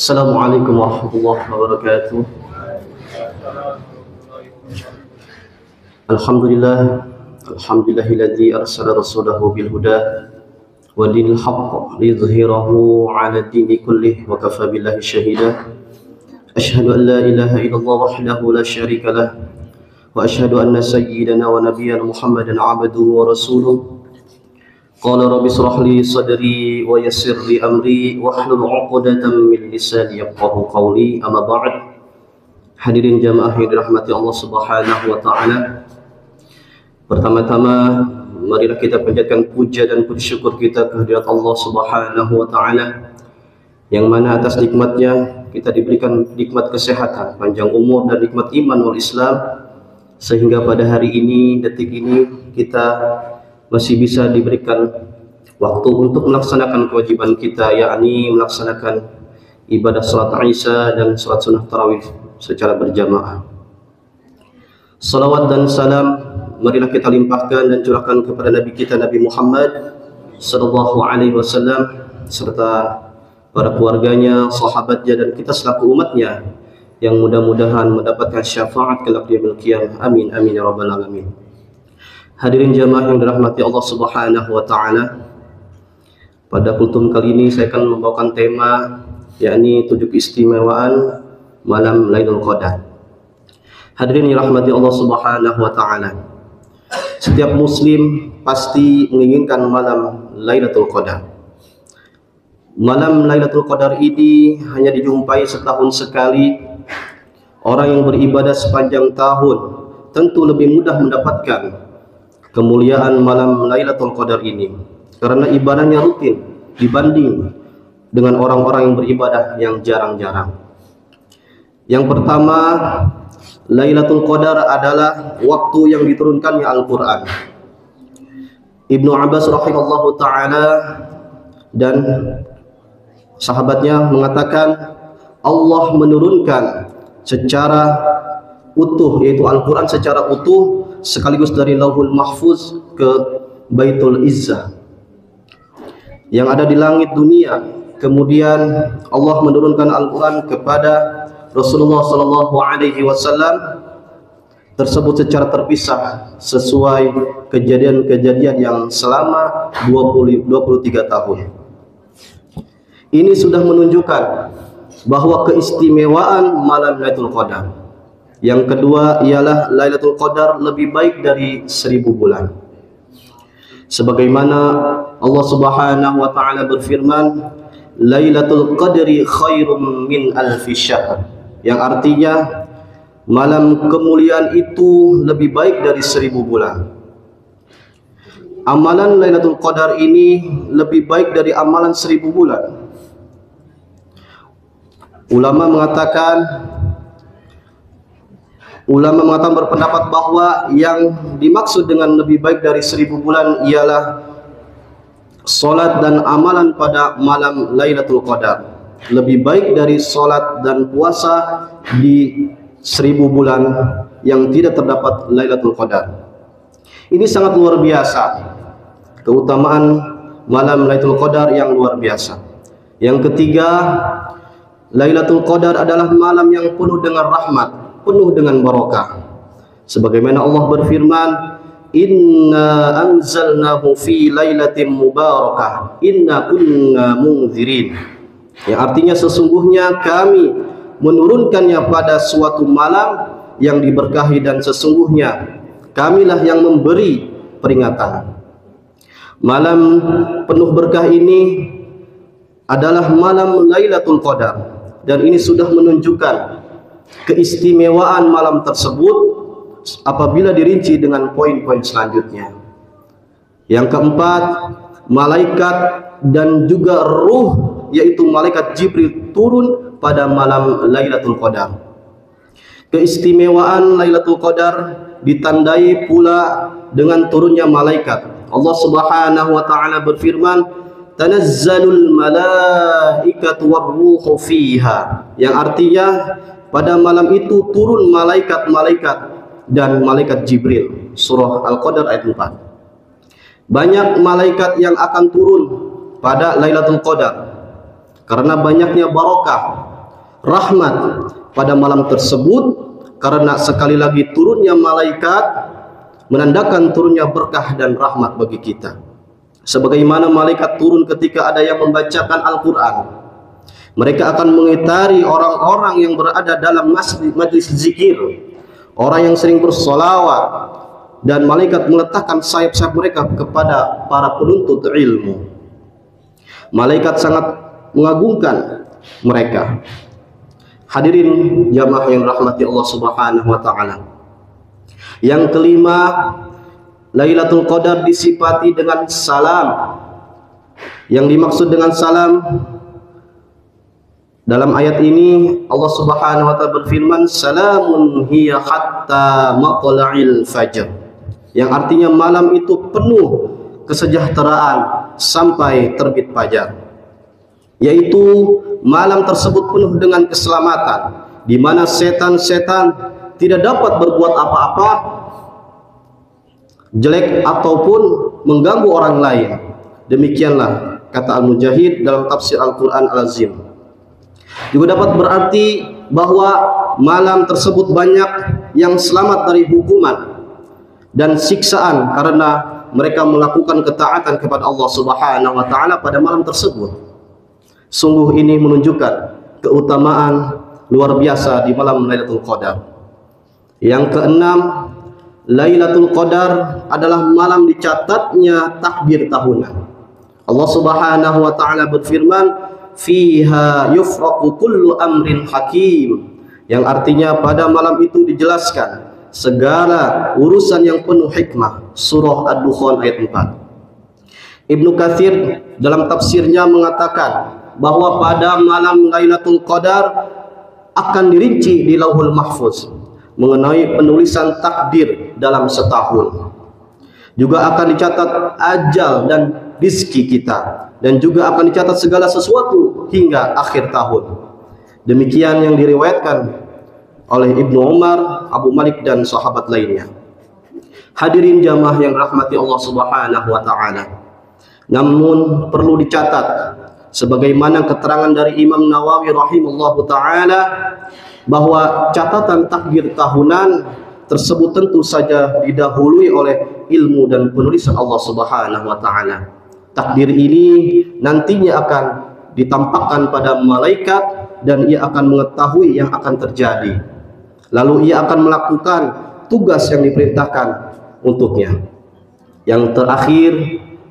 Assalamualaikum warahmatullahi wabarakatuh. Alhamdulillah, alhamdulillahilladzi arsala rasulahu bil huda wa dinil haqq liyudhhirahu 'ala dini kullih wa kafa billahi shahida. Asyhadu an la ilaha illallah wahdahu la syarika lah wa asyhadu anna sayyidana wa nabiyyana Muhammadan 'abduhu wa rasuluh. Qala rabbi shrah li sadri wa yassir li amri wahlul 'uqdatam min lisani yafqahu qawli. Amma ba'd. Hadirin jamaah yang dirahmati Allah Subhanahu wa taala. Pertama-tama marilah kita panjatkan puja dan puji syukur kita kehadirat Allah Subhanahu wa taala, yang mana atas nikmatnya kita diberikan nikmat kesehatan, panjang umur dan nikmat iman wal Islam, sehingga pada hari ini, detik ini, kita masih bisa diberikan waktu untuk melaksanakan kewajiban kita, yakni melaksanakan ibadah salat Isya dan salat sunnah tarawih secara berjamaah. Salawat dan salam marilah kita limpahkan dan curahkan kepada Nabi kita, Nabi Muhammad sallallahu alaihi wasallam, serta para keluarganya, sahabatnya, dan kita selaku umatnya yang mudah-mudahan mendapatkan syafaat kelak di yaumil qiyamah. Amin amin ya rabbal alamin. Hadirin jamaah yang dirahmati Allah Subhanahu wa taala, pada kultum kali ini saya akan membawakan tema, yakni 7 keistimewaan malam Lailatul Qadar. Hadirin yang dirahmati Allah Subhanahu wa taala, setiap muslim pasti menginginkan malam Lailatul Qadar. Malam Lailatul Qadar ini hanya dijumpai setahun sekali. Orang yang beribadah sepanjang tahun tentu lebih mudah mendapatkan kemuliaan malam Lailatul Qadar ini, karena ibadahnya rutin dibanding dengan orang-orang yang beribadah yang jarang-jarang. Yang pertama, Lailatul Qadar adalah waktu yang diturunkannya Al-Quran. Ibnu Abbas rahimahullahu ta'ala dan sahabatnya mengatakan Allah menurunkan secara utuh, yaitu Al-Quran secara utuh, sekaligus dari Lauhul Mahfuz ke Baitul Izzah yang ada di langit dunia. Kemudian Allah menurunkan Al-Quran kepada Rasulullah Sallallahu Alaihi Wasallam tersebut secara terpisah sesuai kejadian-kejadian yang selama 23 tahun. Ini sudah menunjukkan bahwa keistimewaan malam Lailatul Qadar. Yang kedua ialah Lailatul Qadar lebih baik dari 1000 bulan. Sebagaimana Allah Subhanahu wa taala berfirman, Lailatul Qadri khairum min alfi syahr, yang artinya malam kemuliaan itu lebih baik dari 1000 bulan. Amalan Lailatul Qadar ini lebih baik dari amalan 1000 bulan. Ulama mengatakan berpendapat bahwa yang dimaksud dengan lebih baik dari 1000 bulan ialah salat dan amalan pada malam Lailatul Qadar lebih baik dari salat dan puasa di 1000 bulan yang tidak terdapat Lailatul Qadar. Ini sangat luar biasa, keutamaan malam Lailatul Qadar yang luar biasa. Yang ketiga, Lailatul Qadar adalah malam yang penuh dengan rahmat, penuh dengan barakah. Sebagaimana Allah berfirman, Inna anzalnahu fi lailatin mubarakah, inna kunna munzirin, yang artinya sesungguhnya kami menurunkannya pada suatu malam yang diberkahi, dan sesungguhnya kamilah yang memberi peringatan. Malam penuh berkah ini adalah malam Lailatul Qadar, dan ini sudah menunjukkan keistimewaan malam tersebut apabila dirinci dengan poin-poin selanjutnya. Yang keempat, malaikat dan juga ruh, yaitu malaikat Jibril, turun pada malam Lailatul Qadar. Keistimewaan Lailatul Qadar ditandai pula dengan turunnya malaikat. Allah Subhanahu wa taala berfirman, Tanazzalul malaikatu warruhu fiha, yang artinya pada malam itu turun malaikat-malaikat dan malaikat Jibril. Surah Al-Qadar ayat 4. Banyak malaikat yang akan turun pada Lailatul Qadar karena banyaknya barakah rahmat pada malam tersebut, karena sekali lagi turunnya malaikat menandakan turunnya berkah dan rahmat bagi kita. Sebagaimana malaikat turun ketika ada yang membacakan Al-Quran, mereka akan mengitari orang-orang yang berada dalam majlis zikir, orang yang sering bersolawat, dan malaikat meletakkan sayap-sayap mereka kepada para penuntut ilmu. Malaikat sangat mengagungkan mereka. Hadirin jamaah yang rahmati Allah Subhanahu wa taala. Yang kelima, Lailatul Qadar disifati dengan salam. Yang dimaksud dengan salam dalam ayat ini, Allah Subhanahu wa taala berfirman, "Salamun hiya hatta matla'il fajr." Yang artinya malam itu penuh kesejahteraan sampai terbit fajar. Yaitu malam tersebut penuh dengan keselamatan, di mana setan-setan tidak dapat berbuat apa-apa jelek ataupun mengganggu orang lain. Demikianlah kata Al-Mujahid dalam tafsir Al-Quran Al-Azim. Juga dapat berarti bahwa malam tersebut banyak yang selamat dari hukuman dan siksaan karena mereka melakukan ketaatan kepada Allah Subhanahu wa taala pada malam tersebut. Sungguh ini menunjukkan keutamaan luar biasa di malam Lailatul Qadar. Yang keenam, Lailatul Qadar adalah malam dicatatnya takbir tahunan. Allah Subhanahu wa taala berfirman, "Fiha yufraqu kullu amrin hakim." Yang artinya pada malam itu dijelaskan segala urusan yang penuh hikmah. Surah Ad-Dukhan ayat 4. Ibnu Katsir dalam tafsirnya mengatakan bahwa pada malam Lailatul Qadar akan dirinci di Lauhul Mahfuz mengenai penulisan takdir dalam setahun. Juga akan dicatat ajal dan rizki kita, dan juga akan dicatat segala sesuatu hingga akhir tahun. Demikian yang diriwayatkan oleh Ibnu Umar, Abu Malik, dan sahabat lainnya. Hadirin jamaah yang rahmati Allah Subhanahu wa taala. Namun perlu dicatat, sebagaimana keterangan dari Imam Nawawi rahimahullahu taala, bahwa catatan takdir tahunan tersebut tentu saja didahului oleh ilmu dan penulisan Allah Subhanahu wa taala. Takdir ini nantinya akan ditampakkan pada malaikat dan ia akan mengetahui yang akan terjadi. Lalu ia akan melakukan tugas yang diperintahkan untuknya. Yang terakhir,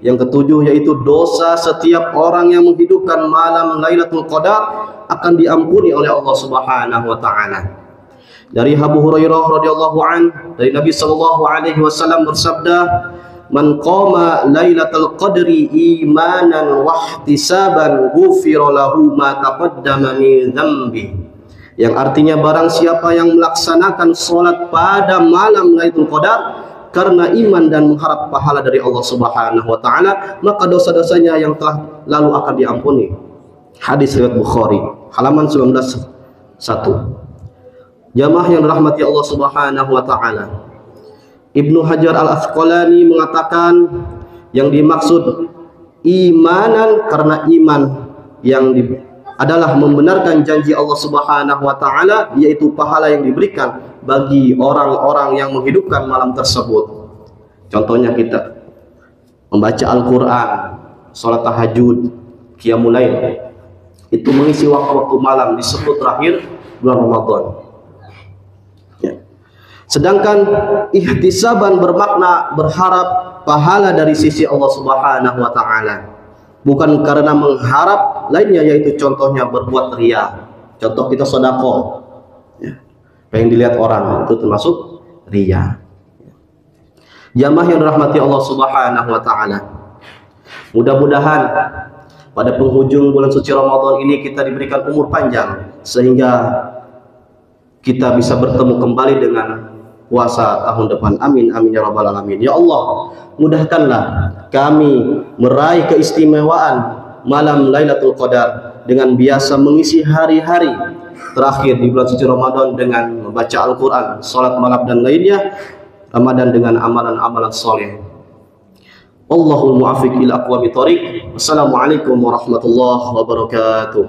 yang ketujuh, yaitu dosa setiap orang yang menghidupkan malam Lailatul Qadar akan diampuni oleh Allah Subhanahu wa taala. Dari Abu Hurairah radhiyallahu an, dari Nabi sallallahu alaihi wasallam bersabda, "Man qama Lailatul Qadri imanan wa ihtisaban ghufira lahu ma taqaddama min dzambi." Yang artinya barang siapa yang melaksanakan salat pada malam Lailatul Qadar karena iman dan mengharap pahala dari Allah Subhanahu wa taala, maka dosa-dosanya yang telah lalu akan diampuni. Hadis riwayat Bukhari, halaman 19:1. Jamaah yang dirahmati Allah Subhanahu wa taala. Ibnu Hajar Al-Asqalani mengatakan yang dimaksud imanan karena iman yang adalah membenarkan janji Allah Subhanahu wa taala, yaitu pahala yang diberikan bagi orang-orang yang menghidupkan malam tersebut. Contohnya kita membaca Al-Quran, sholat tahajud, qiyamul lail, itu mengisi waktu-waktu malam di 10 terakhir bulan Ramadan. Ya. Sedangkan ihtisaban bermakna berharap pahala dari sisi Allah Subhanahu wa taala, bukan karena mengharap lainnya, yaitu contohnya berbuat riya. Contoh kita sedekah, ya, pengen dilihat orang, itu termasuk riya. Jamaah yang dirahmati Allah Subhanahu wa taala, mudah-mudahan pada penghujung bulan suci Ramadan ini kita diberikan umur panjang sehingga kita bisa bertemu kembali dengan puasa tahun depan. Amin amin ya rabbal alamin. Ya Allah, mudahkanlah kami meraih keistimewaan malam Lailatul Qadar dengan biasa mengisi hari-hari terakhir di bulan suci Ramadan dengan membaca Al-Quran, salat malam dan lainnya. Ramadan dengan amalan-amalan soleh. Allahul muwaffiq ila aqwamit thoriq. Wassalamualaikum warahmatullahi wabarakatuh.